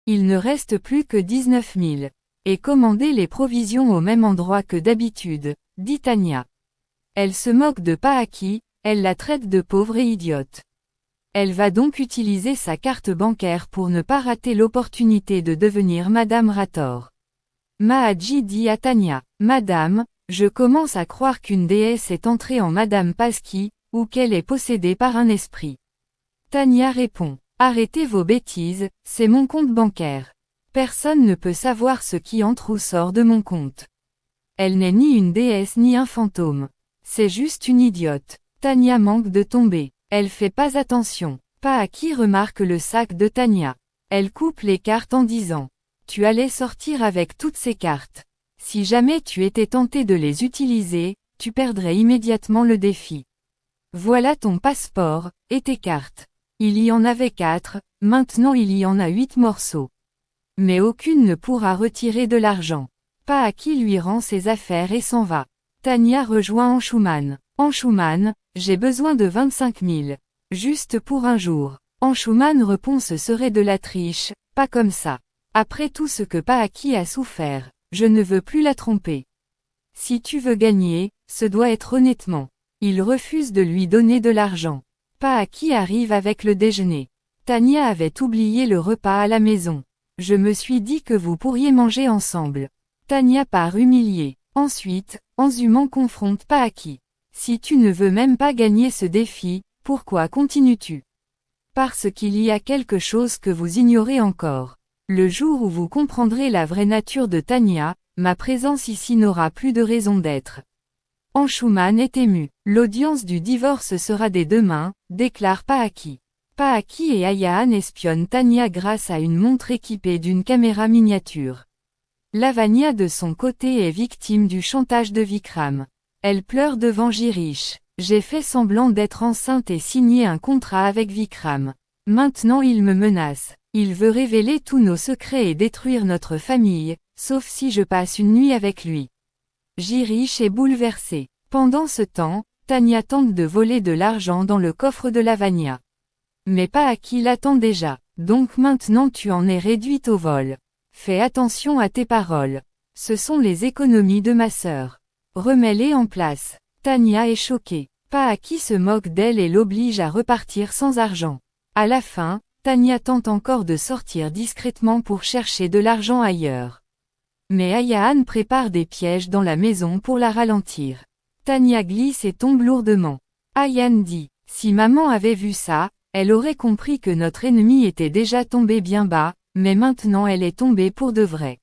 Il ne reste plus que 19 000. Et commandez les provisions au même endroit que d'habitude, dit Tanya. Elle se moque de Paaki, elle la traite de pauvre et idiote. Elle va donc utiliser sa carte bancaire pour ne pas rater l'opportunité de devenir Madame Rator. Mahaji dit à Tanya, Madame, je commence à croire qu'une déesse est entrée en Madame Paski, ou qu'elle est possédée par un esprit. Tanya répond, arrêtez vos bêtises, c'est mon compte bancaire. Personne ne peut savoir ce qui entre ou sort de mon compte. Elle n'est ni une déesse ni un fantôme. C'est juste une idiote. Tanya manque de tomber. Elle fait pas attention. Paaki remarque le sac de Tanya. Elle coupe les cartes en disant, tu allais sortir avec toutes ces cartes. Si jamais tu étais tenté de les utiliser, tu perdrais immédiatement le défi. Voilà ton passeport, et tes cartes. Il y en avait 4, maintenant il y en a 8 morceaux. Mais aucune ne pourra retirer de l'argent. Paaki lui rend ses affaires et s'en va. Tanya rejoint Anshuman. Anshuman, j'ai besoin de 25 000. Juste pour un jour. Anshuman répond ce serait de la triche, pas comme ça. Après tout ce que Paaki a souffert, je ne veux plus la tromper. Si tu veux gagner, ce doit être honnêtement. Il refuse de lui donner de l'argent. Paaki arrive avec le déjeuner. Tanya avait oublié le repas à la maison. Je me suis dit que vous pourriez manger ensemble. Tanya part humiliée. Ensuite, Anzuman confronte Paaki. Si tu ne veux même pas gagner ce défi, pourquoi continues-tu? Parce qu'il y a quelque chose que vous ignorez encore. Le jour où vous comprendrez la vraie nature de Tanya, ma présence ici n'aura plus de raison d'être. Anshuman est ému. L'audience du divorce sera dès demain, déclare Paaki. Paaki et Ayaan espionnent Tanya grâce à une montre équipée d'une caméra miniature. Lavanya de son côté est victime du chantage de Vikram. Elle pleure devant Girish. J'ai fait semblant d'être enceinte et signé un contrat avec Vikram. Maintenant il me menace. Il veut révéler tous nos secrets et détruire notre famille, sauf si je passe une nuit avec lui. Girish est bouleversé. Pendant ce temps, Tanya tente de voler de l'argent dans le coffre de Lavanya. Mais Paaki l'attend déjà, donc maintenant tu en es réduite au vol. Fais attention à tes paroles. Ce sont les économies de ma sœur. Remets-les en place. Tanya est choquée. Paaki se moque d'elle et l'oblige à repartir sans argent. À la fin, Tanya tente encore de sortir discrètement pour chercher de l'argent ailleurs. Mais Ayaan prépare des pièges dans la maison pour la ralentir. Tanya glisse et tombe lourdement. Ayaan dit, si maman avait vu ça, elle aurait compris que notre ennemi était déjà tombé bien bas, mais maintenant elle est tombée pour de vrai.